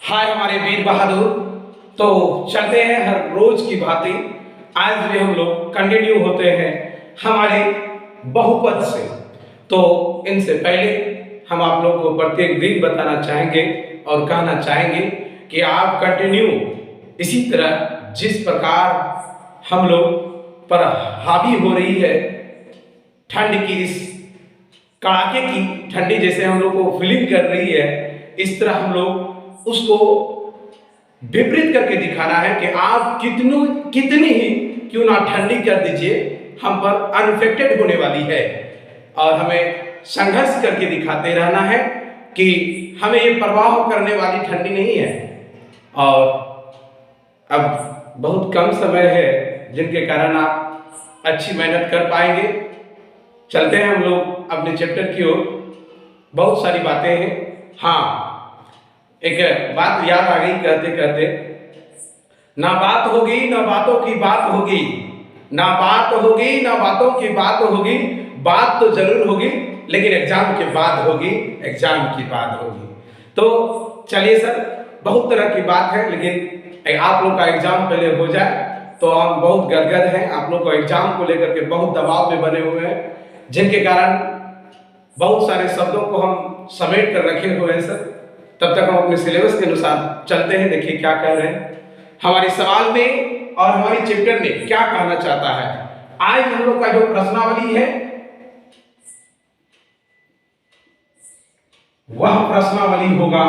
हाय हमारे वीर बहादुर। तो चलते हैं हर रोज की भांति आज भी हम लोग कंटिन्यू होते हैं हमारे बहुपद से। तो इनसे पहले हम आप लोग को प्रत्येक दिन बताना चाहेंगे और कहना चाहेंगे कि आप कंटिन्यू इसी तरह जिस प्रकार हम लोग पर हावी हो रही है ठंड की, इस कड़ाके की ठंडी जैसे हम लोग को फीलिंग कर रही है, इस तरह हम लोग उसको विपरीत करके दिखाना है कि आप कितनी ही क्यों ना ठंडी कर दीजिए, हम पर अनइफेक्टेड होने वाली है। और हमें संघर्ष करके दिखाते रहना है कि हमें ये प्रवाह करने वाली ठंडी नहीं है। और अब बहुत कम समय है जिनके कारण आप अच्छी मेहनत कर पाएंगे। चलते हैं हम लोग अपने चैप्टर की ओर। बहुत सारी बातें हैं। हाँ, एक बात याद आ गई कहते कहते, ना बात होगी ना बातों की बात होगी, ना बात होगी ना बातों की बात होगी, बात तो जरूर होगी लेकिन एग्जाम के बाद होगी, एग्जाम की बात होगी। तो चलिए सर, बहुत तरह की बात है लेकिन आप लोग का एग्जाम पहले हो जाए तो हम बहुत गदगद हैं। आप लोग को एग्जाम को लेकर के बहुत दबाव में बने हुए हैं, जिनके कारण बहुत सारे शब्दों को हम समेट कर रखे हुए हैं सर। तब तक हम अपने सिलेबस के अनुसार चलते हैं। देखिए क्या कह रहे हैं हमारे सवाल में और हमारी चैप्टर में क्या कहना चाहता है। आज हम लोग का जो प्रश्नावली है वह प्रश्नावली होगा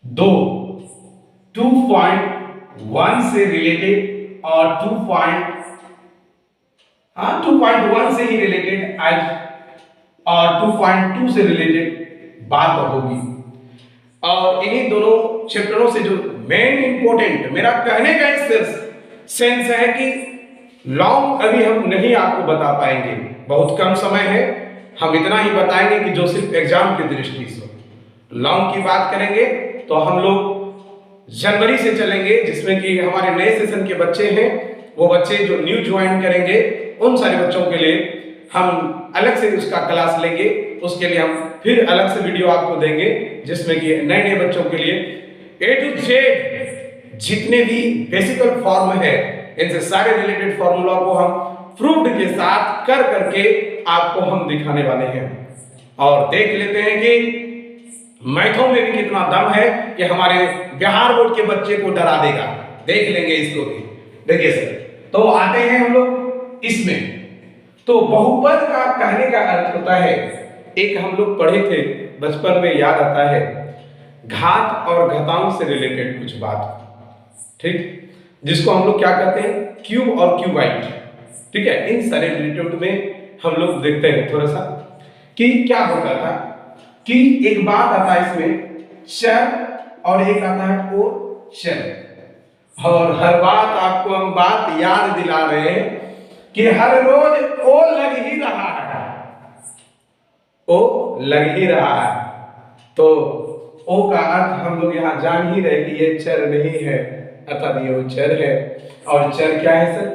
2.1 से रिलेटेड और 2.1 से ही रिलेटेड आज, और 2.2 से रिलेटेड बात होगी। और इन्हीं दोनों चैप्टरों से जो मेन इंपॉर्टेंट मेरा कहने का सेंस है कि लॉन्ग अभी हम नहीं आपको बता पाएंगे, बहुत कम समय है। हम इतना ही बताएंगे कि जो सिर्फ एग्जाम की दृष्टि से। लॉन्ग की बात करेंगे तो हम लोग जनवरी से चलेंगे, जिसमें कि हमारे नए सेशन के बच्चे हैं, वो बच्चे जो न्यू ज्वाइन करेंगे उन सारे बच्चों के लिए हम अलग से उसका क्लास लेंगे। उसके लिए हम फिर अलग से वीडियो आपको देंगे, जिसमें कि नए नए बच्चों के लिए A to Z जितने भी बेसिकल फॉर्म है, इनसे सारे रिलेटेड फॉर्मूला को हम प्रूव्ड के साथ कर करके आपको हम दिखाने वाले हैं। और देख लेते हैं कि मैथों में भी कितना दम है कि हमारे बिहार बोर्ड के बच्चे को डरा देगा। देख लेंगे इसको भी। देखिए सर, तो आते हैं हम लोग इसमें। तो बहुपद का कहने का अर्थ होता है, एक हम लोग पढ़े थे बचपन में, याद आता है, घात और घातांक से रिलेटेड कुछ बात, ठीक, जिसको हम लोग क्या कहते हैं, क्यूब और क्यूबाइट। ठीक है, इन सारे रिलेटेड में हम लोग देखते हैं थोड़ा सा कि क्या होता था कि एक बात आता है इसमें चर और एक आता है ओ चर। और हर बात आपको हम बात याद दिला रहे हैं कि हर रोज ओ लग ही रहा है, ओ लग ही रहा है। तो ओ का अर्थ हम लोग यहाँ जान ही रहे कि ये चर नहीं है, अर्थात ये वो चर है। और चर क्या है सर?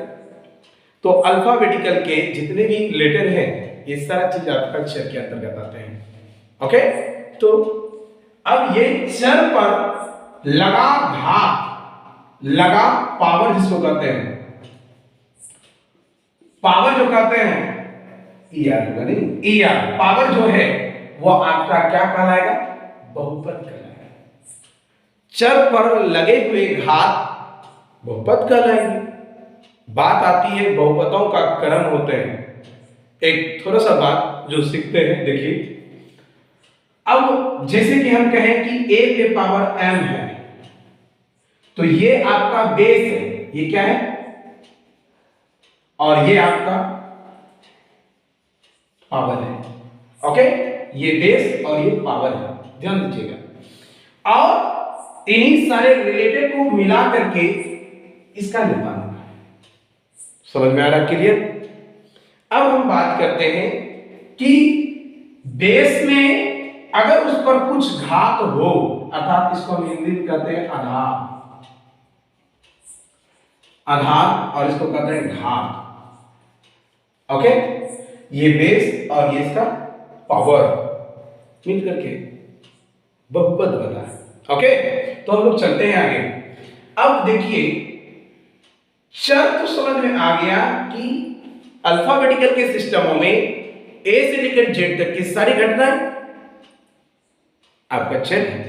तो अल्फाबेटिकल के जितने भी लेटर हैं ये सारा चीज आपका चर के अंतर्गत आते हैं। ओके, तो अब ये चर पर लगा घात, लगा पावर जिसको कहते हैं, पावर जो कहते हैं ईआर, पावर जो है वो आपका क्या कहलाएगा, बहुपद कहलाएगा। चर पर लगे हुए घात बहुपद कहलाएंगे। बात आती है बहुपदों का क्रम होते हैं। एक थोड़ा सा बात जो सीखते हैं, देखिए, अब जैसे कि हम कहें कि a पे पावर m है, तो ये आपका बेस है, ये क्या है, और ये आपका पावर है। ओके, ये बेस और ये पावर है, ध्यान दीजिएगा। और इन्हीं सारे रिलेटेड को मिला करके इसका निर्माण होगा। समझ में आ रहा, क्लियर? अब हम बात करते हैं कि बेस में अगर उस पर कुछ घात हो, अर्थात इसको हम हिंदी में कहते हैं आधार, आधार, और इसको कहते हैं घात। ओके, ये बेस और ये इसका पावर मिल करके बहुपद बना है। ओके, तो हम लोग चलते हैं आगे। अब देखिए, चर तो समझ में आ गया कि अल्फाबेटिकल के सिस्टमों में ए से लेकर जेड तक की सारी घटनाएं आपका चर है।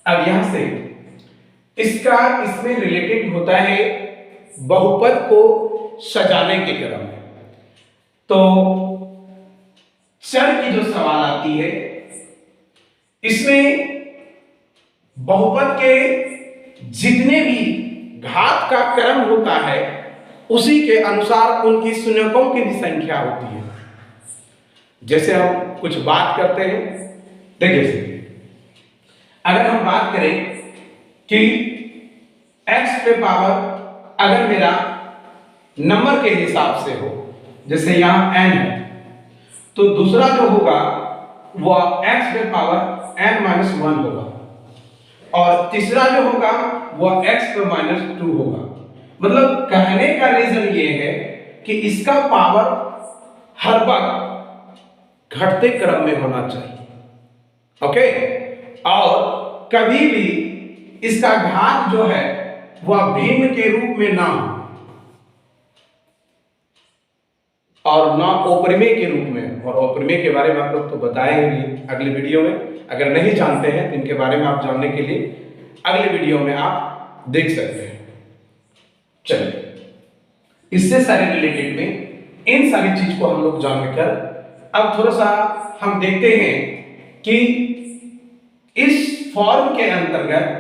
अब यहां से इसमें रिलेटेड होता है बहुपद को सजाने के क्रम में। तो चर की जो सवाल आती है, इसमें बहुपद के जितने भी घात का क्रम होता है उसी के अनुसार उनकी शून्यकों की भी संख्या होती है। जैसे हम कुछ बात करते हैं, देखिए अगर हम बात करें कि x पे पावर अगर मेरा नंबर के हिसाब से हो, जैसे यहां n है, तो दूसरा जो होगा वह x पे पावर n-1 होगा और तीसरा जो होगा वह x पे -2 होगा। मतलब कहने का रीजन ये है कि इसका पावर हर वक्त घटते क्रम में होना चाहिए। ओके, और कभी भी इसका घात जो है वह भिन्न के रूप में ना हो और ना ओपरिमेय के रूप में। और ओपरिमेय के बारे में आप लोग तो बताएंगे अगले वीडियो में, अगर नहीं जानते हैं तो इनके बारे में आप जानने के लिए अगले वीडियो में आप देख सकते हैं। चलिए, इससे सारे रिलेटेड में इन सारी चीज को हम लोग जानकर अब थोड़ा सा हम देखते हैं कि इस फॉर्म के अंतर्गत,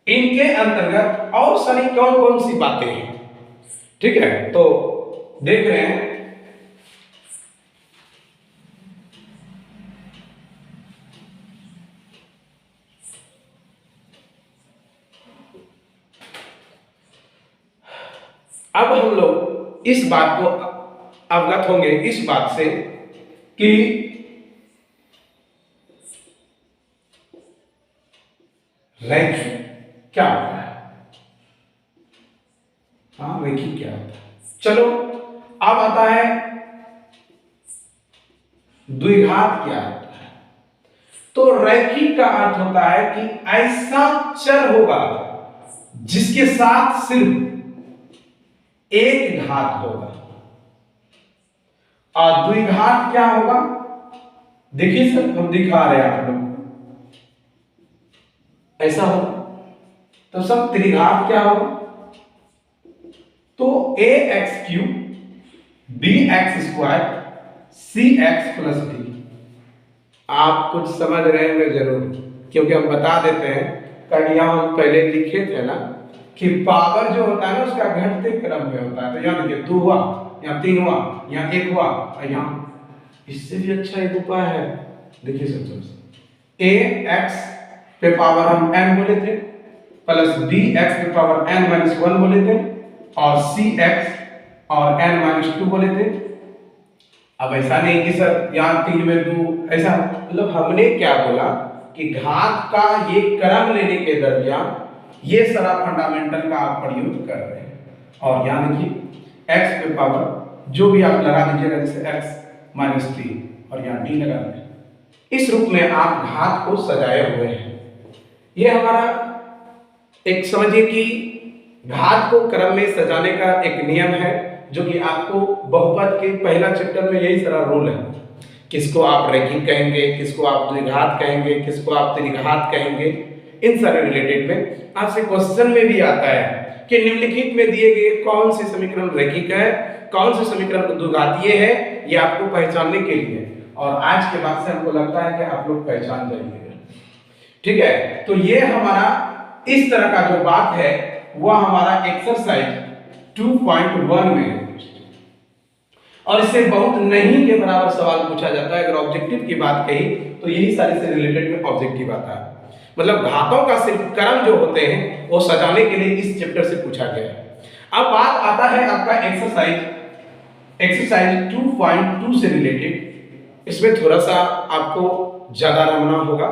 इनके अंतर्गत और सारी कौन कौन सी बातें हैं। ठीक है, तो देख रहे हैं अब हम लोग इस बात को अवगत होंगे इस बात से कि रैखिक क्या होता है। हाँ, रैखिक क्या होता है। चलो, अब आता है द्विघात क्या होता है। तो रैखिक का अर्थ होता है कि ऐसा चर होगा जिसके साथ सिर्फ एक घात होगा। और द्विघात क्या होगा, देखिए सर हम दिखा रहे हैं आप लोग, ऐसा होगा। तो सब त्रिघात क्या होगा, तो ax³ bx² cx+d। आप कुछ समझ रहे होंगे जरूर, क्योंकि हम बता देते हैं, कारण यहां हम पहले लिखे थे ना कि पावर जो होता है ना उसका घटते क्रम में होता है। तो यहाँ देखिए 2 हुआ, यहाँ 3 हुआ, यहाँ 1 हुआ, और यहाँ इससे भी अच्छा एक उपाय है। देखिए सबसे ax पे पावर हम n बोले थे प्लस bx पे पावर n-1 बोले थे और cx और n-2 बोले थे। अब ऐसा नहीं कि सर यहाँ 3 में 2, ऐसा मतलब हमने क्या बोला कि घात का ये क्रम लेने के दरमियान ये सारा फंडामेंटल का आप प्रयोग कर रहे हैं। और यहाँ देखिए x पे पावर जो भी आप लगा दीजिएगा, जैसे x -3 और यहाँ d लगा दें, इस रूप में आप घात को सजाए हुए हैं। ये हमारा एक समझिए कि घात को क्रम में सजाने का एक नियम है, जो कि आपको बहुपद के पहला चैप्टर में यही सारा रूल है। किसको आप रैखिक कहेंगे, किसको आप द्विघात कहेंगे, किसको आप त्रिघात कहेंगे, इन सारे रिलेटेड में आपसे क्वेश्चन में भी आता है कि निम्नलिखित में दिए गए कौन से समीकरण रैखिक है, कौन से समीकरण द्विघातीय है, ये आपको पहचानने के लिए। और आज के बाद से हमको लगता है कि आप लोग पहचान जाइएगा। ठीक है, तो ये हमारा इस तरह का जो बात है वह हमारा एक्सरसाइज 2.1 में है। और इससे बहुत नहीं के बराबर सवाल पूछा जाता है। अगर ऑब्जेक्टिव की बात कही तो यही सारे से रिलेटेड में ऑब्जेक्टिव आता है। मतलब घातों का सिर्फ क्रम जो होते हैं वो सजाने के लिए इस चैप्टर से पूछा गया है। अब बात आता है आपका एक्सरसाइज 2.2 से रिलेटेड। इसमें थोड़ा सा आपको ज्यादा रमना होगा,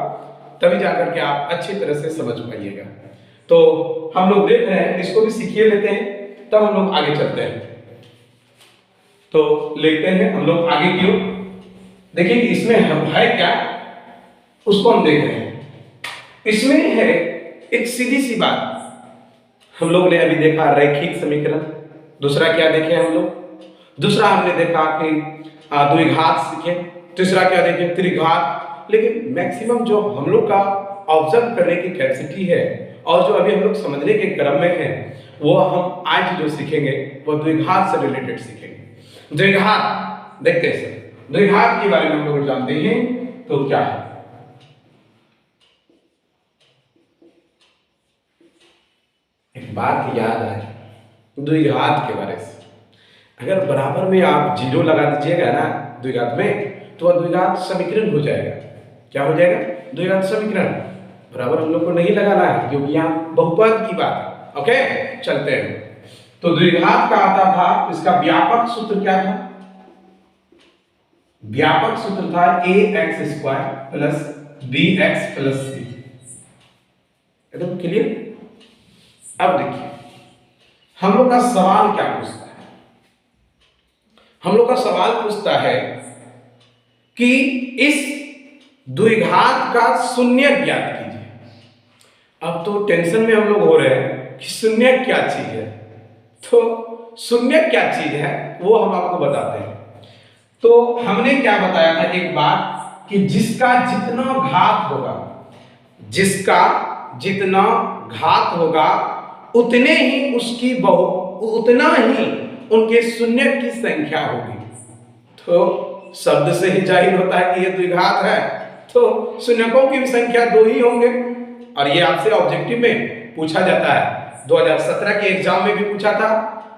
तभी जाकर के आप अच्छी तरह से समझ पाइएगा। तो हम लोग देख रहे हैं, इसको भी सीखिए लेते हैं, तब हम लोग आगे चलते हैं। तो लेते हैं हम लोग आगे की ओर। देखिए कि इसमें हम है क्या, उसको हम देख रहे हैं। इसमें है एक सीधी सी बात, हम लोग ने अभी देखा रैखिक समीकरण, दूसरा क्या देखे हम लोग, दूसरा हमने देखा कि द्विघात सीखे, तीसरा क्या देखे त्रिघात। लेकिन मैक्सिमम जो हम लोग का ऑब्जर्व करने की कैपेसिटी है और जो अभी हम लोग समझने के क्रम में है, वो हम आज जो सीखेंगे वो द्विघात से रिलेटेड सीखेंगे। द्विघात देखते हैं सर, द्विघात के बारे में हम लोग जानते हैं तो क्या है। एक बात याद आए द्विघात के बारे से, अगर बराबर में आप जीरो लगा दीजिएगा ना द्विघात में, तो वह द्विघात समीकरण हो जाएगा। क्या हो जाएगा? द्विघात समीकरण। बराबर हम लोग को नहीं लगाना है क्योंकि यहाँ बहुपद की बात है। ओके, चलते हैं। तो द्विघात का आता था, इसका व्यापक सूत्र क्या था? व्यापक सूत्र था ax² plus bx plus c। एकदम क्लियर? अब देखिए हम लोग का सवाल क्या पूछता है, हम लोग का सवाल पूछता है कि इस द्विघात का शून्य ज्ञात कीजिए। अब तो टेंशन में हम लोग हो रहे हैं कि शून्य क्या चीज है, तो शून्य क्या चीज है वो हम आपको बताते हैं। तो हमने क्या बताया था एक बार कि जिसका जितना घात होगा, जिसका जितना घात होगा उतने ही उसकी उतना ही उनके शून्य की संख्या होगी। तो शब्द से ही जाहिर होता है कि ये द्विघात है, तो शून्यकों की भी संख्या 2 ही होंगे। और ये आपसे ऑब्जेक्टिव में पूछा जाता है, 2017 के एग्जाम में भी पूछा था,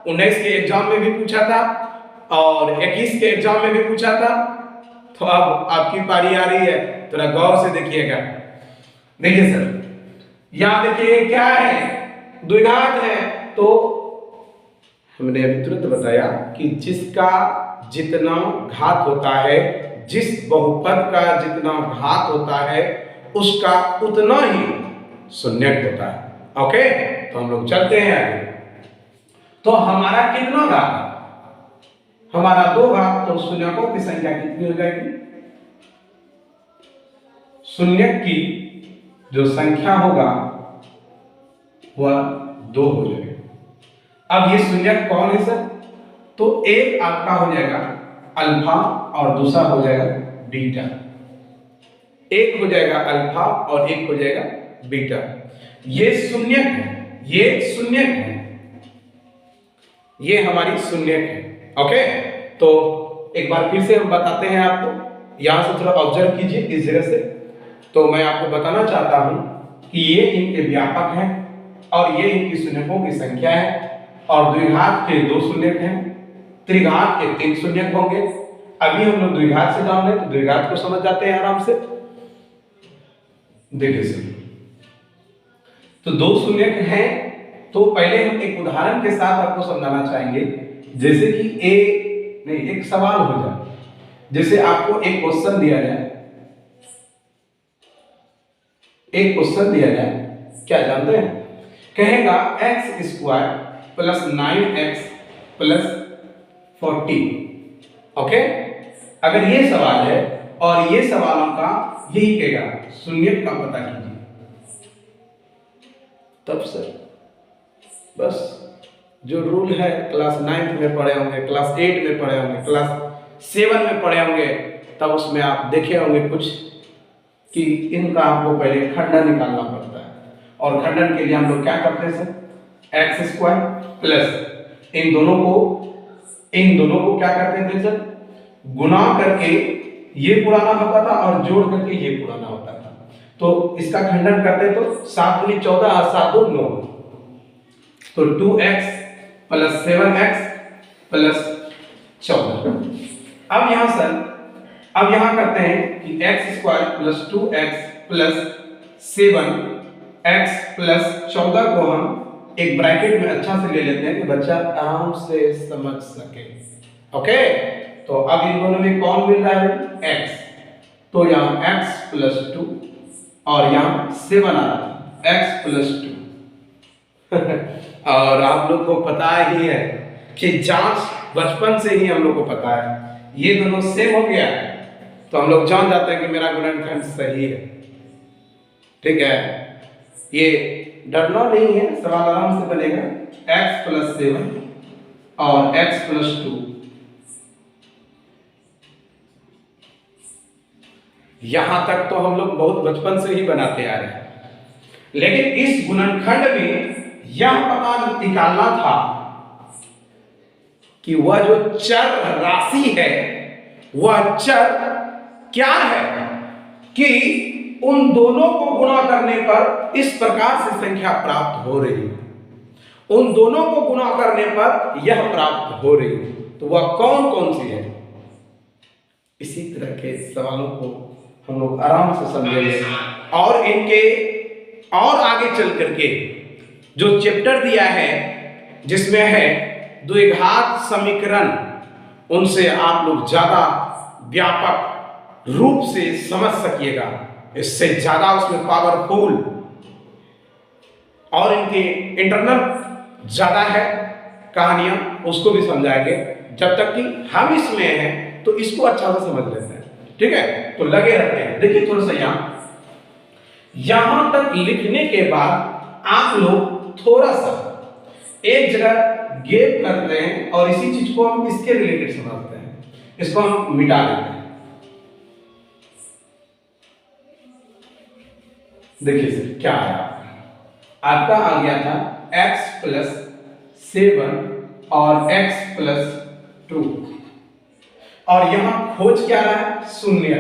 19 के एग्जाम में भी पूछा था और 21 के एग्जाम में भी पूछा था। तो अब आपकी पारी आ रही है, थोड़ा गौर से देखिएगा। देखिए सर, यहां देखिए क्या है, द्विघात है। तो हमने अभी तुरंत बताया कि जिसका जितना घात होता है, जिस बहुपद का जितना घात होता है उसका उतना ही शून्यक होता है। ओके, तो हम लोग चलते हैं आगे। तो हमारा कितना घात है? हमारा 2 घात, तो शून्यकों की संख्या कितनी हो जाएगी? शून्यक की जो संख्या होगा वह 2 हो जाएगा। अब ये शून्यक कौन है सर? तो एक आपका हो जाएगा अल्फा और दूसरा हो जाएगा बीटा। एक हो जाएगा अल्फा और एक हो जाएगा बीटा। ये शून्यक है, ये शून्यक है, ये हमारी शून्यक है। ओके, तो एक बार फिर से हम बताते हैं आपको, यहां से थोड़ा ऑब्जर्व कीजिए इस जगह से। तो मैं आपको बताना चाहता हूं कि ये इनके व्यापक हैं और ये इनकी शून्यकों की संख्या है, और द्विघात के 2 शून्यक हैं, त्रिघात के 3 शून्यक होंगे। अभी हम लोग द्विघात से जान लें तो द्विघात को समझ जाते हैं आराम से। देखिए सर, तो 2 शून्यक हैं, तो पहले हम एक उदाहरण के साथ आपको समझाना चाहेंगे। जैसे कि एक सवाल हो जाए, जैसे आपको एक क्वेश्चन दिया जाए, एक क्वेश्चन दिया जाए, क्या जानते हैं? कहेगा x² plus 9x plus 40। Okay, अगर ये सवाल है और ये सवाल आपका यही कहेगा शून्यक का पता कीजिए, तब सर बस जो रूल है क्लास 9th में पढ़े होंगे, क्लास 8 में पढ़े होंगे, क्लास 7 में पढ़े होंगे, तब उसमें आप देखे होंगे कुछ कि इनका आपको पहले खंडन निकालना पड़ता है। और खंडन के लिए हम लोग क्या करते हैं सर? x² प्लस इन दोनों को क्या करते थे सर? गुना करके ये पुराना होता था और जोड़ करके ये पुराना होता था। तो इसका खंडन करते तो 7 दूनी 14 और 7 दो 9, तो 2x प्लस 7x प्लस 14। अब यहां सर, अब यहां करते हैं कि x² plus 2x plus 7x plus 14 को हम एक ब्रैकेट में अच्छा से ले लेते हैं कि बच्चा आराम से समझ सके। ओके, तो अब इन दोनों में कौन मिल रहा है? x, तो यहाँ x प्लस 2 और यहाँ 7 आ रहा है x प्लस 2। और आप लोग को पता ही है कि जांच बचपन से ही हम लोग को पता है, ये दोनों सेम हो गया है तो हम लोग जान जाते हैं कि मेरा गुणनखंड सही है। ठीक है, ये डरना नहीं है, सवाल आराम से बनेगा। x प्लस 7 और x प्लस 2, यहां तक तो हम लोग बहुत बचपन से ही बनाते आ रहे हैं, लेकिन इस गुणनखंड में यह पता निकालना था कि वह जो चर राशि है वह चर क्या है, कि उन दोनों को गुणा करने पर इस प्रकार से संख्या प्राप्त हो रही है, उन दोनों को गुणा करने पर यह प्राप्त हो रही है, तो वह कौन कौन सी है। इसी तरह के सवालों को हम लोग आराम से समझेंगे और इनके और आगे चल करके जो चैप्टर दिया है जिसमें है द्विघात समीकरण, उनसे आप लोग ज्यादा व्यापक रूप से समझ सकिएगा, इससे ज्यादा उसमें पावरफुल और इनके इंटरनल ज्यादा है कहानियां, उसको भी समझाएंगे। जब तक कि हम इसमें हैं तो इसको अच्छा से समझ लेते हैं, ठीक है, तो लगे रहते हैं। देखिए थोड़ा सा यहां तक लिखने के बाद आप लोग थोड़ा सा एक जगह गैप करते हैं और इसी चीज को हम इसके रिलेटेड समझते हैं, इसको हम मिटा देते हैं। देखिए सर क्या आया, आपका आ गया था x प्लस 7 और x प्लस 2, और यहां खोज क्या रहा है, शून्य।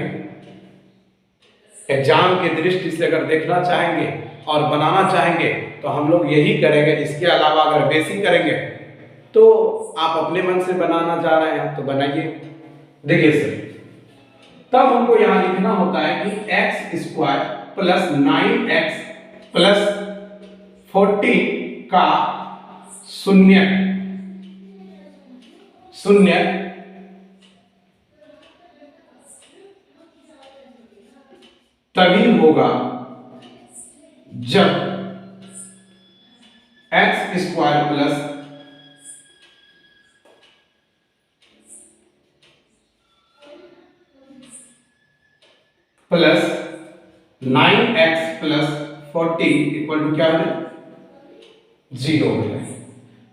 एग्जाम की दृष्टि से अगर देखना चाहेंगे और बनाना चाहेंगे तो हम लोग यही करेंगे, इसके अलावा अगर बेसिक करेंगे तो आप अपने मन से बनाना चाह रहे हैं तो बनाइए। देखिए सर, तब हमको यहां लिखना होता है कि x square plus 9x plus 14 का शून्य तभी होगा जब x square plus 9x plus 14 equal to क्या है, 0 हो जाए।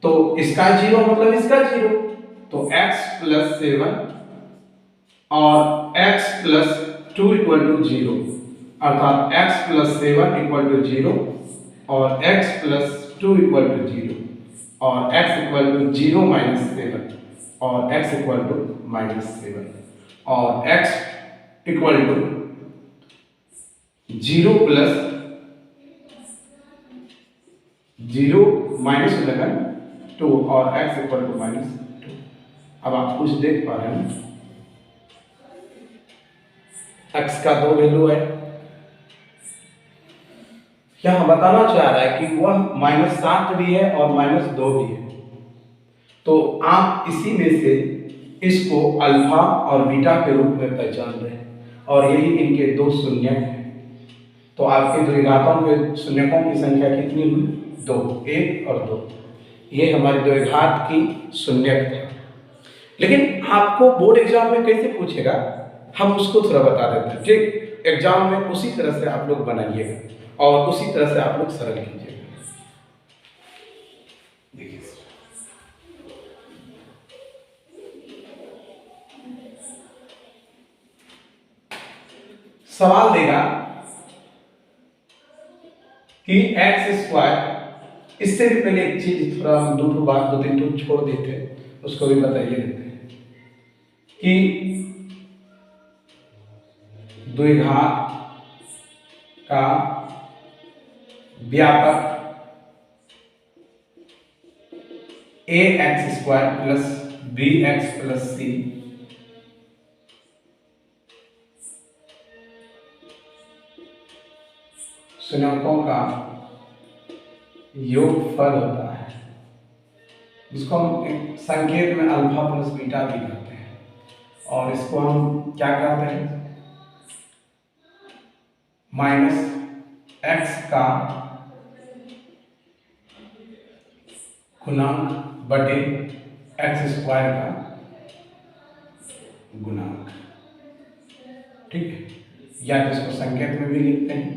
तो इसका 0 मतलब इसका 0, तो x प्लस 7 और x प्लस 2 इक्वल टू 0, अर्थात x प्लस 7 इक्वल टू 0 और x प्लस 2 इक्वल टू 0 और x इक्वल टू 0 माइनस 7 और x इक्वल टू माइनस 7 और x equal to 0 plus 0 minus 11 2 और x इक्वल टू माइनस 2। अब आप कुछ देख पा रहे हैं, x का 2 वैल्यू है, यहां बताना चाह रहा है कि वह -7 भी है और -2 भी है, तो आप इसी में से इसको अल्फा और बीटा के रूप में पहचान रहे हैं और यही इनके दो शून्यक हैं। तो आपके द्विघातों के शून्यकों की संख्या कितनी हुई, 2, 1 और 2, ये हमारे द्विघात की शून्यक था। लेकिन आपको बोर्ड एग्जाम में कैसे पूछेगा हम उसको थोड़ा बता देते हैं, ठीक, एग्जाम में उसी तरह से आप लोग बनाइएगा और उसी तरह से आप लोग सरल कीजिएगा। देखिए सवाल देगा कि x स्क्वायर, इससे भी पहले एक चीज थोड़ा हम दो तीन टूक छोड़ देते हैं, उसको भी बताइए देते हैं कि द्विघात का व्यापक ax square plus bx plus c शून्यकों का योगफल होता है, जिसको हम एक संकेत में अल्फा प्लस बीटा भी कहते हैं, और इसको हम क्या कहते हैं, माइनस x का गुणांक बटे x स्क्वायर का गुणांक, ठीक है, या तो इसको संकेत में भी लिखते हैं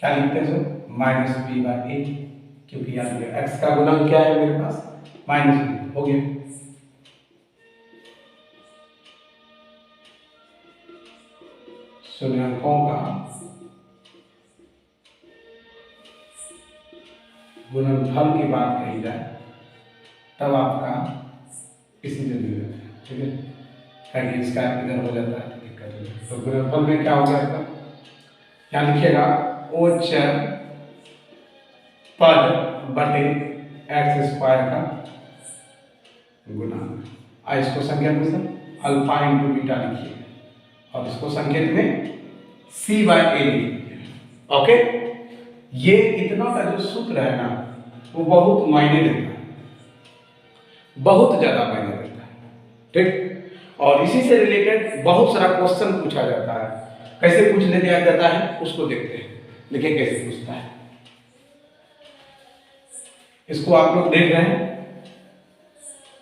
क्या लिखते हैं सर, माइनस बी बाई ए, क्योंकि यहाँ एक्स का गुणन क्या है मेरे पास, माइनस बी, हो गया। शून्यकों का गुणनफल की बात कही जाए तब आपका इसी से मिल जाता है, ठीक है, ताकि इसका इधर हो जाता है, दिक्कत हो जाती है। तो गुणनफल में क्या हो गया आपका, क्या लिखिएगा, ओचर पद बटे एक्स स्क्वायर का गुणा, इसको संकेत में सर अल्फा इंटू बीटा लिखिए और इसको संकेत में सी बाई ए लिखिए। ओके, ये इतना का जो सूत्र है ना वो बहुत मायने देता है, बहुत ज्यादा मायने देता है, ठीक। और इसी से रिलेटेड बहुत सारा क्वेश्चन पूछा जाता है, कैसे पूछने दिया जाता है उसको देखते हैं, देखिए कैसे पूछता है। इसको आप लोग देख रहे हैं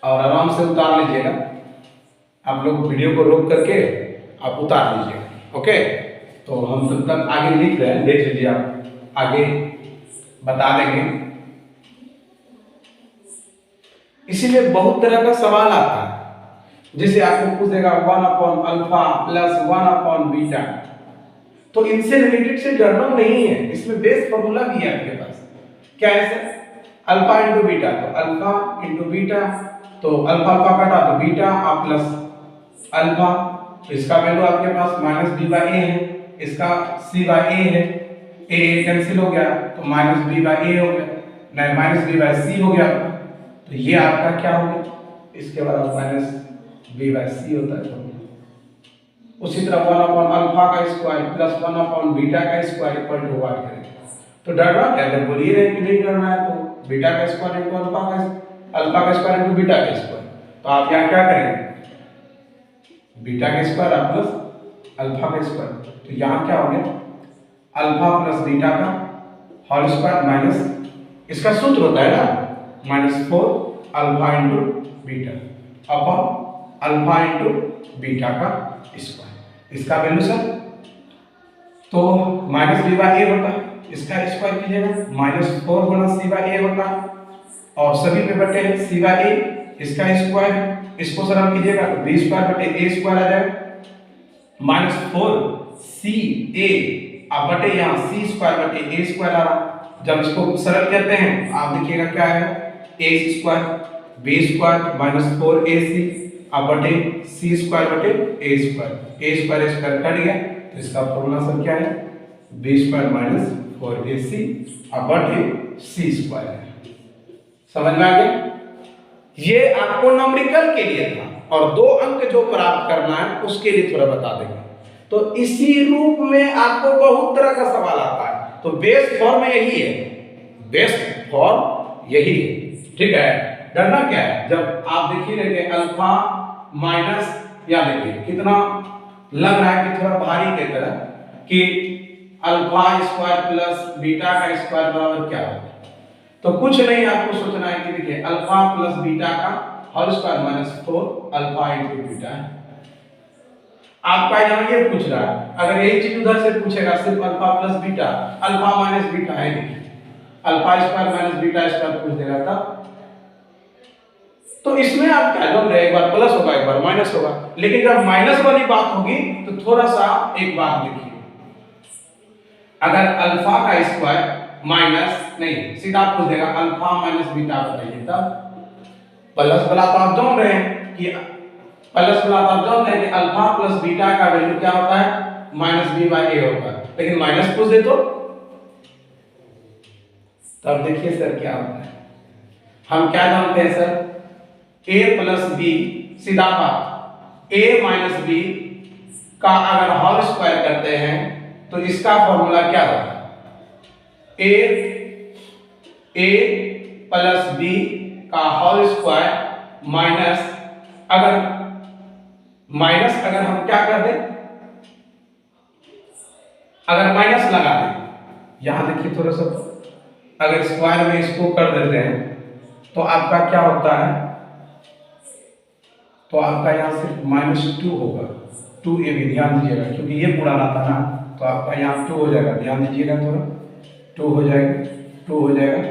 और आराम से उतार लीजिएगा, आप लोग वीडियो को रोक करके आप उतार लीजिएगा। ओके, तो हम तब तक आगे लिख रहे हैं, देख लीजिए, आप आगे बता देंगे। इसीलिए बहुत तरह का सवाल आता है, जिसे आपको पूछेगा 1 upon alpha plus 1 upon beta, तो इनसे रिलेटेड से डरना नहीं है, इसमें बेस फॉर्मूला भी है आपके पास। क्या है सर, अल्फा इंटू बीटा, तो अल्फा इंटू बीटा, तो अल्फा अल्फा कटा तो बीटा और प्लस अल्फा, तो इसका वैल्यू आपके पास माइनस बी बाई ए है, इसका सी बाई ए है, ए कैंसिल हो गया तो माइनस बी बाई ए हो गया, नहीं माइनस बी बाई सी हो गया, तो ये आपका क्या हो गया, इसके बाद माइनस बी बाई सी होता है। उसी तरह 1 अपॉन अल्फा का स्क्वायर प्लस 1 अपॉन बीटा का स्क्वायर इक्वल टू व्हाट करेंगे, तो डरना क्या, जब बोलिए रहे कि नहीं डरना है तो बीटा का स्क्वायर इंटू अल्फा का स्क्वायर इंटू बीटा का स्क्वायर, तो आप यहाँ क्या करेंगे, बीटा का स्क्वायर प्लस अल्फा का स्क्वायर, तो यहाँ क्या हो गया, अल्फा प्लस बीटा का होल स्क्वायर माइनस, इसका सूत्र होता है ना -4 alpha into beta upon alpha into beta का स्क्वायर, इसका वैल्यू सर तो माइनस बी बाई ए होता है, इसका स्क्वायर कीजिएगा -4 गुना सी बाई ए होता है, और सभी पे बटे सी बाई ए, इसका स्क्वायर, इसको सरल कीजिएगा तो बी स्क्वायर बटे ए स्क्वायर आ जाएगा, -4 सी ए अब बटे यहाँ सी स्क्वायर बटे ए स्क्वायर आ रहा, जब इसको सरल करते हैं आप देखिएगा क्या है, ए स्क्वायर बी स्क्वायर -4 ए सी अब बटे सी स्क्वायर बटे ए स्क्वायर कट गया, तो इसका फॉर्मूला सर क्या है, बी स्क्वायर -4 ए सी अब बटे सी स्क्वायर है। समझ में आ गया, ये आपको नंबरिकल के लिए था और 2 अंक जो प्राप्त करना है उसके लिए थोड़ा बता देंगे। तो इसी रूप में आपको बहुत तरह का सवाल आता है, तो बेस फॉर्म यही है, बेस फॉर्म यही है, ठीक है। डरना क्या है, जब आप देखिए रहेंगे अल्फा माइनस, या देखिए कितना लग रहा है कि थोड़ा भारी के तरह, कि अल्फा स्क्वायर प्लस बीटा का स्क्वायर बराबर क्या होगा, तो कुछ नहीं आपको सोचना है कि देखिए अल्फा प्लस बीटा का whole square -4 alpha into beta है। आपका यहाँ ये पूछ रहा है, अगर यही चीज उधर से पूछेगा सिर्फ alpha plus beta, alpha minus beta है, देखिए alpha square minus beta square पूछ देगा तब, तो इसमें आप क्या कर रहे, एक बार प्लस होगा एक बार माइनस होगा, लेकिन जब माइनस वाली बात होगी तो थोड़ा सा एक बात देखिए, अगर अल्फा का स्क्वायर माइनस नहीं, सीधा पूछ देगा अल्फा माइनस बीटा बताइए, तब प्लस वाला तो आप जान रहे हैं कि प्लस वाला तो आप जान रहे हैं कि अल्फा प्लस बीटा का वैल्यू क्या होता है, -b बाई ए होता है, लेकिन माइनस पूछ दे तो तब देखिए सर क्या होता है, हम क्या जानते हैं सर, a प्लस बी, सीधा बात a माइनस बी का अगर होल स्क्वायर करते हैं तो इसका फॉर्मूला क्या होता है, a प्लस बी का होल स्क्वायर माइनस, अगर हम क्या कर दें, अगर माइनस लगा दें, यहां देखिए थोड़ा सा, अगर स्क्वायर में इसको कर देते हैं तो आपका क्या होता है, तो आपका यहाँ सिर्फ -2 होगा, 2ab ध्यान दीजिएगा क्योंकि ये पुराना था ना, तो आपका यहाँ 2 हो जाएगा, ध्यान दीजिएगा थोड़ा, 2 हो जाएगा, 2 हो जाएगा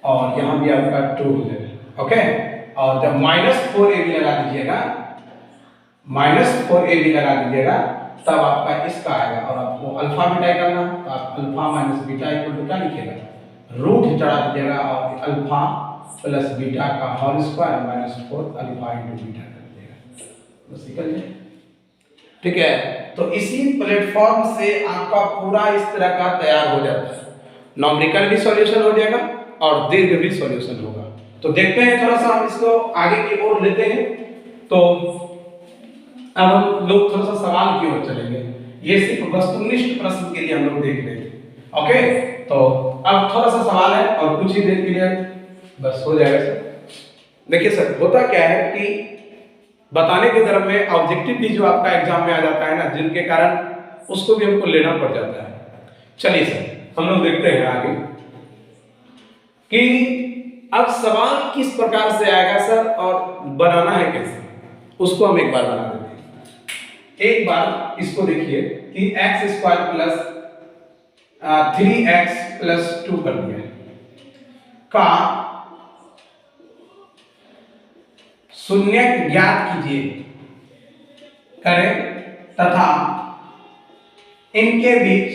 और यहाँ भी आपका 2 हो जाएगा। ओके, और जब -4ab लगा दीजिएगा, -4ab लगा दीजिएगा तब आपका इसका आएगा और आपको अल्फा बीटा करना, तो आप alpha minus beta equal to क्या लिखिएगा, रूट चढ़ा दीजिएगा और अल्फा प्लस बीटा का whole square minus 4 alpha into beta कर दीजिएगा, बस निकल जाए। ठीक है, तो इसी प्लेटफॉर्म से आपका पूरा इस तरह का तैयार हो जाता है, नॉमेरिकल भी सॉल्यूशन हो जाएगा और दीर्घ भी सॉल्यूशन होगा। तो देखते हैं थोड़ा सा हम इसको आगे की ओर लेते हैं। तो अब हम लोग थोड़ा सा सवाल की ओर चलेंगे, ये सिर्फ वस्तुनिष्ठ प्रश्न के लिए हम लोग देख रहे हैं। ओके, तो अब थोड़ा सा सवाल है और कुछ ही देर के लिए बस हो जाएगा सर। देखिए सर, होता क्या है कि बताने के क्रम में ऑब्जेक्टिव भी जो आपका एग्जाम में आ जाता है ना, जिनके कारण उसको भी हमको लेना पड़ जाता है। चलिए सर, हम लोग देखते हैं आगे कि अब सवाल किस प्रकार से आएगा सर और बनाना है कैसे, उसको हम एक बार बना देते हैं। एक बार इसको देखिए कि x square plus 3x plus 2 कर दिया है का शून्य ज्ञात कीजिए करें तथा इनके बीच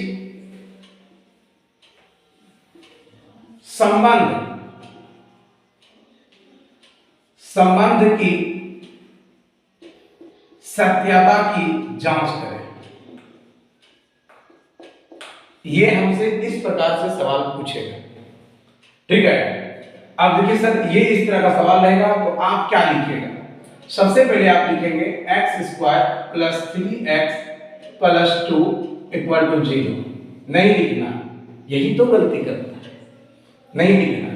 संबंध की सत्यता की जांच करें। ये हमसे इस प्रकार से सवाल पूछेगा। ठीक है, अब देखिए सर, ये इस तरह का सवाल रहेगा तो आप क्या लिखिएगा, सबसे पहले आप लिखेंगे x square plus 3x plus 2 equal to 0। नहीं लिखना, यही तो गलती करता है, नहीं लिखना।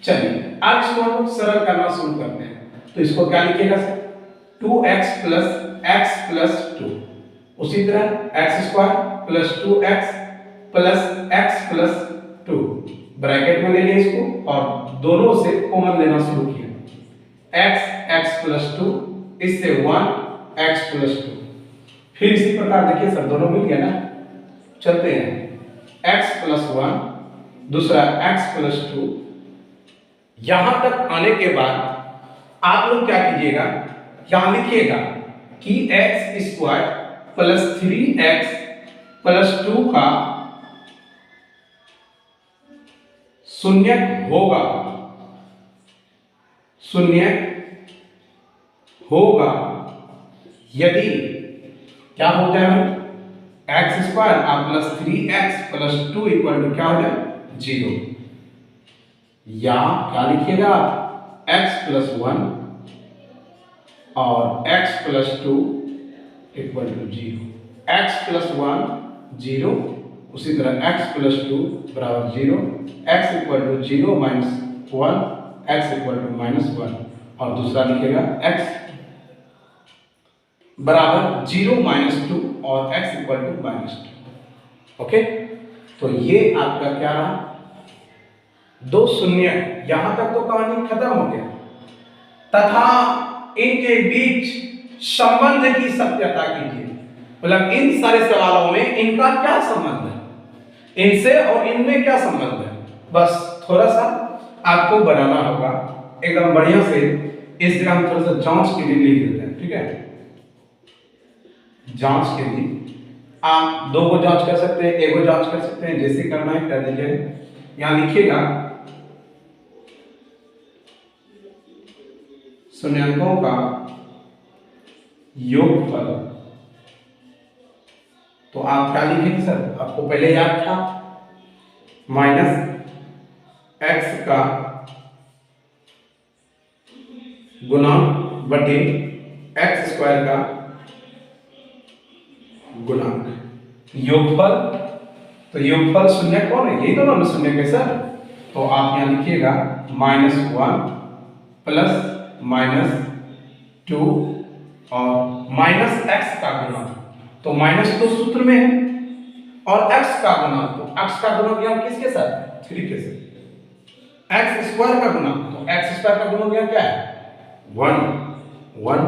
चलिए आज इसको हम सरल करना शुरू करते हैं। तो इसको क्या लिखिएगा sir, 2x plus x plus 2, उसी तरह x square plus 2x plus x plus 2 bracket में ले लिया इसको और दोनों से कॉमन लेना शुरू किया, x प्लस 2 इससे 1 x प्लस 2। फिर इसी प्रकार देखिए सर, दोनों मिल गया ना, चलते हैं x प्लस 1 दूसरा x प्लस 2। यहां तक आने के बाद आप लोग क्या कीजिएगा, यहां लिखिएगा कि x square plus 3x plus 2 का शून्य होगा, शून्य होगा यदि क्या हो जाए, x square plus 3x plus 2 equal to क्या हो जाए 0, या क्या लिखिएगा x प्लस 1 और x plus 2 equal to 0, x plus 1 0, उसी तरह x प्लस 2 बराबर 0, x equal to 0 minus 1, x equal to minus 1 और दूसरा लिखेगा x बराबर 0 माइनस 2 और x equal to minus 2। Okay, तो ये आपका क्या रहा, दो शून्य। यहां तक तो कहानी खत्म हो गया, तथा इनके बीच संबंध की सत्यता कीजिए। मतलब इन सारे सवालों में इनका क्या संबंध है, इनसे और इनमें क्या संबंध है, बस थोड़ा सा आपको बनाना होगा एकदम बढ़िया से। इस जगह हम थोड़ा सा जांच के लिए लिख देते हैं। ठीक है, जांच के लिए आप दो को जांच कर सकते हैं, एक को जांच कर सकते हैं, जैसे करना है कर दीजिए। यहां लिखिएगा शून्यांकों का योगफल, तो आप क्या लिखेंगे सर, आपको पहले याद था माइनस x का गुणांक बटे x स्क्वायर का गुणांक योगफल। तो योगफल शून्य कौन है, यही दोनों में शून्य के सर। तो आप यहां लिखिएगा -1 प्लस -2 और माइनस x का गुणांक, तो माइनस तो सूत्र में है और x का गुणांक, तो x का गुणक यहाँ किसके साथ, 3 के साथ। x स्क्वायर का गुणक, तो x स्क्वायर का गुणक यहाँ क्या है 1।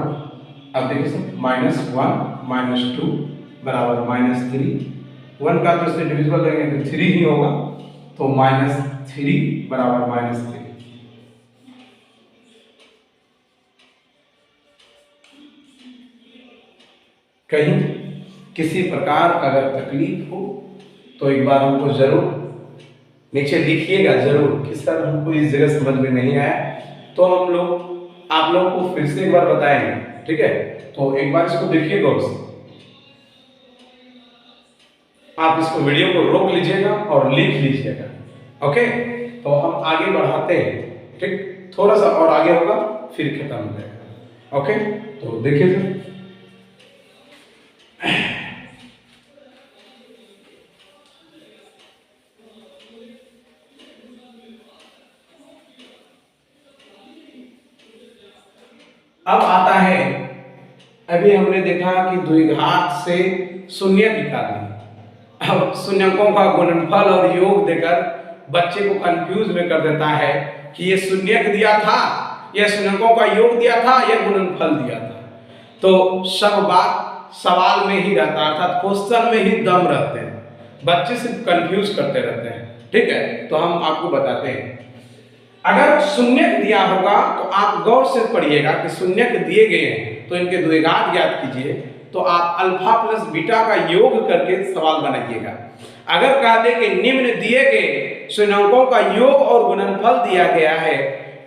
अब देखिए सर, -1 -2 बराबर -3, 1 का तो इससे डिविजिबल रहेंगे तो 3 ही होगा, तो -3 बराबर -3। कहीं किसी प्रकार अगर तकलीफ हो तो एक बार हमको जरूर नीचे लिखिएगा जरूर कि सर हमको इस जगह समझ में नहीं आया, तो हम लोग आप लोगों को फिर से एक बार बताएंगे, ठीक है। तो एक बार इसको देखिए गौर से, आप इसको वीडियो को रोक लीजिएगा और लिख लीजिएगा। ओके, तो हम आगे बढ़ाते हैं, ठीक, थोड़ा सा और आगे होगा फिर खत्म हो जाएगा। ओके, तो देखिए सर, अब आता है, अभी हमने देखा कि द्विघात से शून्य निकाल ली। अब शून्यकों का गुणनफल और योग देकर बच्चे को कंफ्यूज में कर देता है कि ये शून्यक दिया था, ये शून्यकों का योग दिया था, ये गुणनफल दिया था। तो सब बात सवाल में ही रहता है, अर्थात क्वेश्चन में ही दम रहते हैं, बच्चे सिर्फ कंफ्यूज करते रहते हैं, ठीक है। तो हम आपको बताते हैं, अगर शून्यक दिया होगा तो आप गौर से पढ़िएगा कि शून्यक दिए गए हैं तो इनके द्विघात ज्ञात कीजिए, तो आप अल्फा प्लस बीटा का योग करके सवाल बनाइएगा। अगर कह दे कि निम्न दिए गए शून्यकों का योग और गुणनफल दिया गया है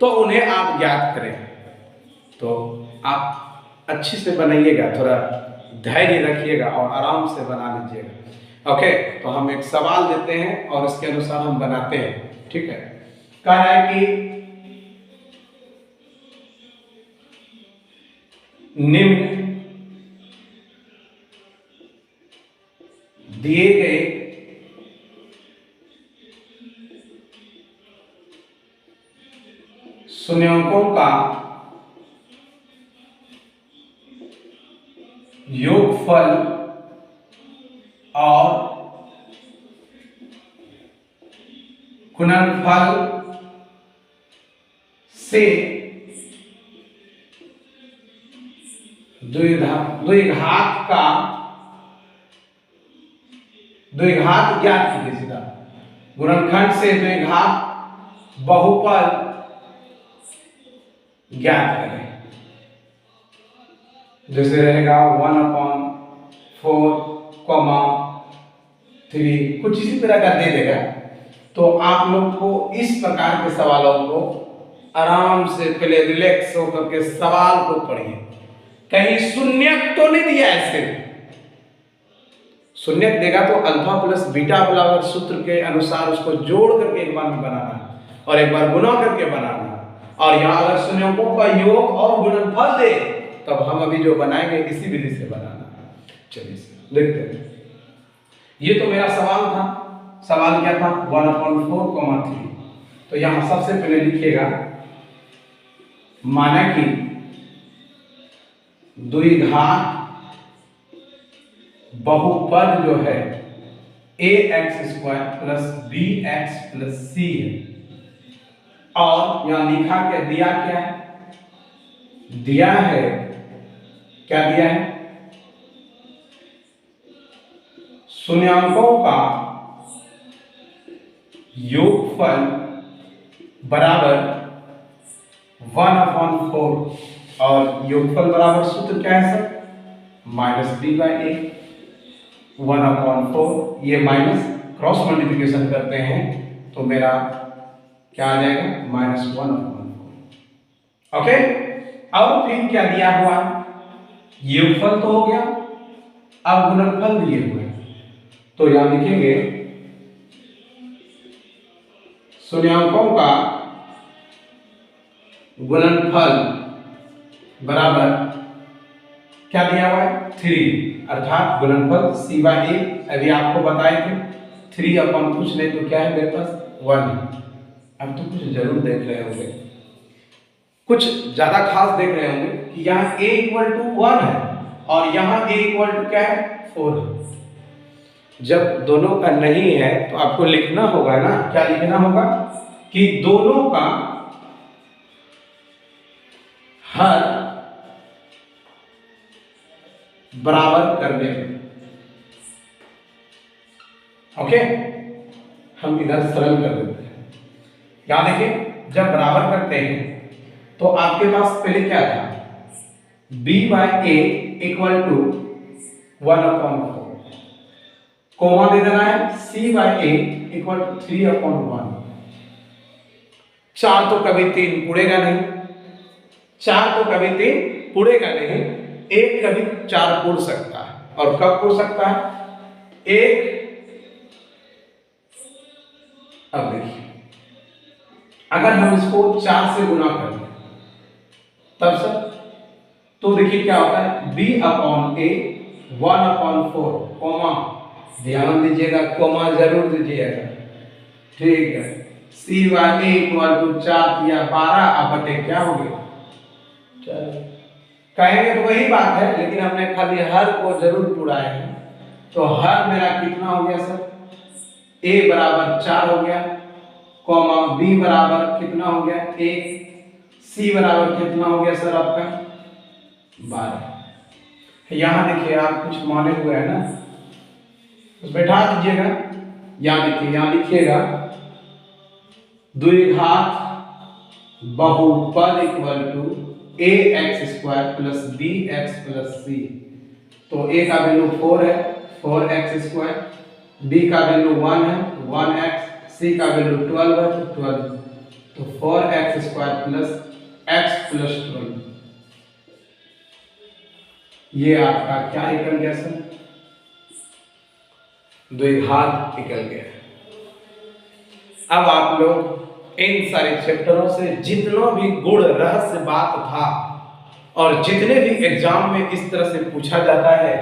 तो उन्हें आप ज्ञात करें, तो आप अच्छी से बनाइएगा, थोड़ा धैर्य रखिएगा और आराम से बना लीजिएगा। ओके, तो हम एक सवाल देते हैं और इसके अनुसार हम बनाते हैं, ठीक है। कह रहा है कि निम्न दिए गए शून्यकों का योगफल और गुणनफल से द्विघात ज्ञात कीजिए। सीधा गुणनखंड से द्विघात बहुपद ज्ञात करें। जैसे रहेगा 1/4, कुछ इसी तरह का दे देगा। तो आप लोग को इस प्रकार के सवालों को आराम से पहले रिलैक्स होकर के सवाल को पढ़िए। कहीं शून्यक तो नहीं दिया ऐसे, शून्यक देगा तो अल्फा प्लस बीटा बराबर सूत्र के अनुसार उसको जोड़ करके एक बार में बनाना और एक बार गुणा करके बनाना, और यहाँ अगर शून्यकों का योग और गुणनफल दे तब हम अभी जो बनाएंगे इसी विधि से बनाना। चलिए देखते हैं। ये तो मेरा सवाल था। सवाल क्या था? 1/4, 3। तो यहाँ सबसे पहले लिखिएगा, माना कि द्विघात बहुपद जो है ax² plus bx plus c है, और यहां लिखा क्या, दिया क्या है? दिया है, क्या दिया है? शून्यकों का योगफल बराबर 1/4, और योगफल बराबर सूत्र क्या है सर? -b/a। 1/4 ये माइनस क्रॉस मल्टीप्लिकेशन करते हैं तो मेरा क्या आ जाएगा? -1/4। ओके, अब फिर क्या दिया हुआ? योगफल तो हो गया, अब गुणनफल दिए हुए, तो यहां लिखेंगे शून्यकों का गुणनफल बराबर क्या दिया हुआ है? 3, अर्थात गुणनफल c/a। अभी आपको बताए थे 3 अपन पूछ ले तो क्या है मेरे पास? 1। अब तो कुछ जरूर देख रहे होंगे, कुछ ज्यादा खास देख रहे होंगे कि यहाँ a = 1 है और यहाँ a = क्या है? 4 है। जब दोनों का नहीं है तो आपको लिखना होगा ना, क्या लिखना होगा? कि दोनों का हर बराबर करने में। ओके, हम इधर सरल कर देते हैं। यहाँ देखिए जब बराबर करते हैं तो आपके पास पहले क्या था, b/a इक्वल टू 1/4, कोमा दे देना है c/a इक्वल टू 3/1। 4 तो कभी 3 पुड़ेगा नहीं, 4 तो कभी 3 पुड़ेगा नहीं, 1 कभी 4 पुड़ सकता है। और कब पुड़ सकता है? 1, अब देखिए अगर हम इसको 4 से गुना कर दें तब सर, तो देखिए क्या होता है, b/a 1/4, कोमा ध्यान दीजिएगा, कोमा जरूर दीजिएगा, ठीक है। c/a इक्वल टू 4 या 12 अब बटे क्या हो गया, चलो कहेंगे तो वही बात है, लेकिन हमने खाली हर को जरूर पुराए हैं। तो हर मेरा कितना हो गया सर, a बराबर 4 हो गया, कॉमा b बराबर कितना हो गया 1, c बराबर कितना हो गया सर आपका 12। यहाँ देखिए आप कुछ माने हुए है ना, तो बैठा दीजिएगा। यहाँ देखिए, यहाँ लिखिएगा द्विघात बहुपद equal to ax² plus bx plus c। तो a का वैल्यू 4 है, 4x², b का वैल्यू 1 है, 1x, c का वैल्यू 12 है, 12, तो 4x² प्लस x प्लस 12, ये आपका क्या निकल गया सर, द्विघात निकल गया। अब आप लोग इन सारे चैप्टरों से जितना भी गुण रहस्य बात था और जितने भी एग्जाम में इस तरह से पूछा जाता है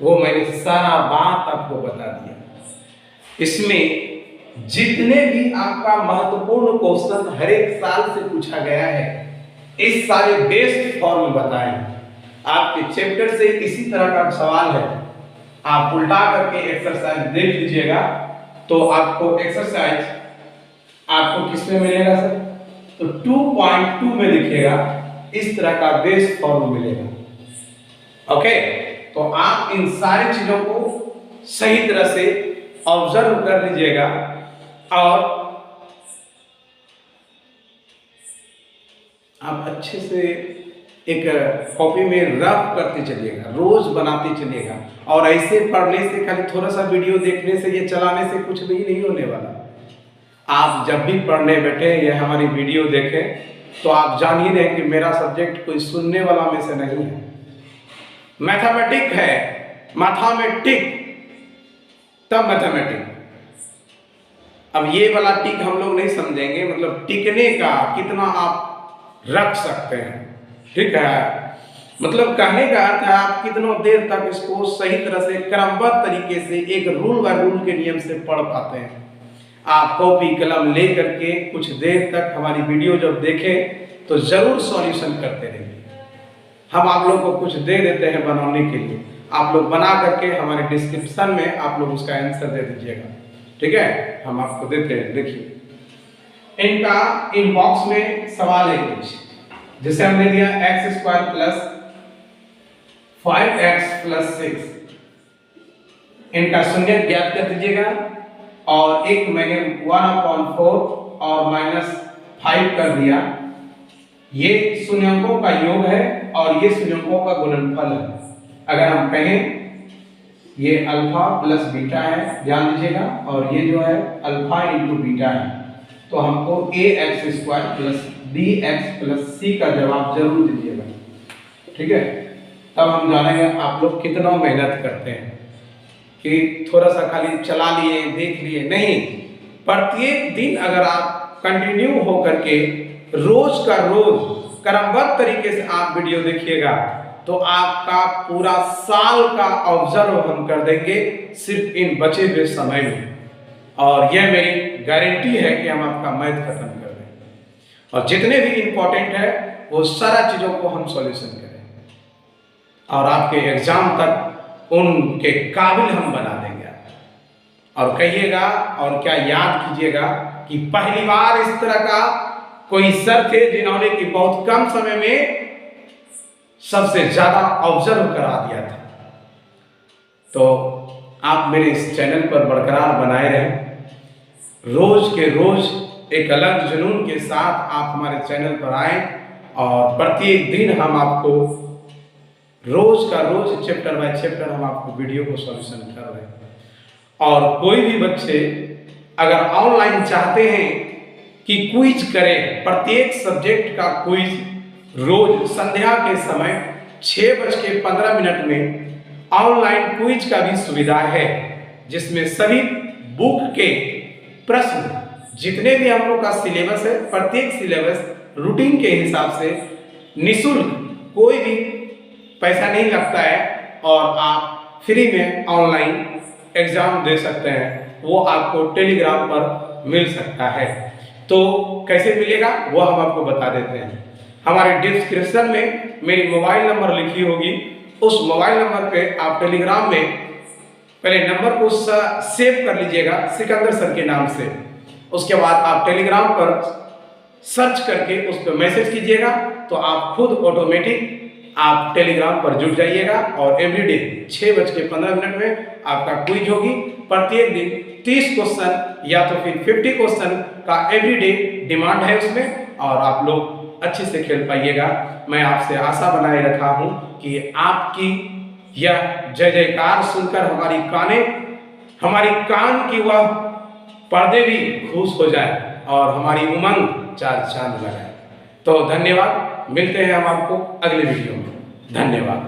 वो मैंने सारा बात आपको बता दिया। इसमें जितने भी आपका महत्वपूर्ण क्वेश्चन हर एक साल से पूछा गया है, इस सारे बेस्ड फॉर्म बताए। आपके चैप्टर से इसी तरह का सवाल है, आप उल्टा करके एक्सरसाइज देख लीजिएगा तो आपको एक्सरसाइज आपको किस में मिलेगा सर, तो 2.2 में लिखिएगा, इस तरह का बेस फॉर्म मिलेगा। ओके, तो आप इन सारी चीजों को सही तरह से ऑब्जर्व कर लीजिएगा और आप अच्छे से एक कॉपी में रफ करते चलिएगा, रोज बनाते चलिएगा। और ऐसे पढ़ने से, खाली थोड़ा सा वीडियो देखने से, ये चलाने से कुछ भी नहीं होने वाला। आप जब भी पढ़ने बैठे या हमारी वीडियो देखें तो आप जान ही रहे कि मेरा सब्जेक्ट कोई सुनने वाला में से नहीं है, मैथमेटिक है, मैथमेटिक, तब मैथमेटिक। अब ये वाला टिक हम लोग नहीं समझेंगे, मतलब टिकने का कितना आप रख सकते हैं, ठीक है। मतलब कहने का अर्थ है आप कितना देर तक इसको सही तरह से क्रमबद्ध तरीके से एक रूल बाय रूल के नियम से पढ़ पाते हैं। आप कॉपी कलम ले करके कुछ देर तक हमारी वीडियो जब देखें तो जरूर सॉल्यूशन करते रहिए। हम आप लोग को कुछ दे देते हैं बनाने के लिए, आप लोग बना करके हमारे डिस्क्रिप्शन में आप लोग उसका आंसर दे दीजिएगा, ठीक है। हम आपको देते हैं, देखिए इनका इनबॉक्स में सवाल है कुछ, जैसे हमने दिया x² प्लस 5x प्लस 6, इनका शून्य ज्ञात कर दीजिएगा और एक मैंने 1/4 और -5 कर दिया। ये शून्यंकों का योग है और ये शून्यंकों का गुणनफल है। अगर हम कहें ये अल्फा प्लस बीटा है, ध्यान दीजिएगा, और ये जो है अल्फा इंटू बीटा है, तो हमको ax² plus bx plus c का जवाब जरूर दीजिएगा, ठीक है। तब हम जानेंगे आप लोग कितना मेहनत करते हैं, कि थोड़ा सा खाली चला लिए देख लिए नहीं। प्रत्येक दिन अगर आप कंटिन्यू हो करके रोज का रोज क्रमबद्ध तरीके से आप वीडियो देखिएगा तो आपका पूरा साल का ऑब्जर्व हम कर देंगे सिर्फ इन बचे हुए समय में, और यह मेरी गारंटी है कि हम आपका मैथ खत्म कर देंगे और जितने भी इंपॉर्टेंट है वो सारा चीजों को हम सॉल्यूशन करें और आपके एग्जाम तक उनके काबिल हम बना देंगे। और कहिएगा और क्या याद कीजिएगा कि पहली बार इस तरह का कोई सर थे जिन्होंने कि बहुत कम समय में सबसे ज्यादा ऑब्जर्व करा दिया था। तो आप मेरे इस चैनल पर बरकरार बनाए रहें रोज के रोज एक अलग जुनून के साथ आप हमारे चैनल पर आए और प्रत्येक दिन हम आपको रोज का रोज चैप्टर बाय चैप्टर हम आपको वीडियो को सॉल्यूशन कर रहे हैं। और कोई भी बच्चे अगर ऑनलाइन चाहते हैं कि क्विज करें, प्रत्येक सब्जेक्ट का क्विज रोज संध्या के समय 6:15 में ऑनलाइन क्विज का भी सुविधा है, जिसमें सभी बुक के प्रश्न जितने भी हम लोग का सिलेबस है, प्रत्येक सिलेबस रूटीन के हिसाब से निःशुल्क, कोई भी पैसा नहीं लगता है और आप फ्री में ऑनलाइन एग्जाम दे सकते हैं। वो आपको टेलीग्राम पर मिल सकता है। तो कैसे मिलेगा वो हम आपको बता देते हैं। हमारे डिस्क्रिप्शन में मेरी मोबाइल नंबर लिखी होगी, उस मोबाइल नंबर पे आप टेलीग्राम में पहले नंबर को सेव कर लीजिएगा सिकंदर सर के नाम से। उसके बाद आप टेलीग्राम पर सर्च करके उस पर मैसेज कीजिएगा तो आप खुद ऑटोमेटिक आप टेलीग्राम पर जुड़ जाइएगा और एवरीडे 6:15 में आपका क्विज होगी। प्रत्येक दिन 30 क्वेश्चन या तो फिर 50 क्वेश्चन का एवरीडे डिमांड है उसमें, और आप लोग अच्छे से खेल पाइएगा। मैं आपसे आशा बनाए रखा हूं कि आपकी यह जय जयकार सुनकर हमारी कान की वह पर्दे भी खुश हो जाए और हमारी उमंग चार चांद लगाए। तो धन्यवाद, मिलते हैं हम आपको अगले वीडियो में। धन्यवाद।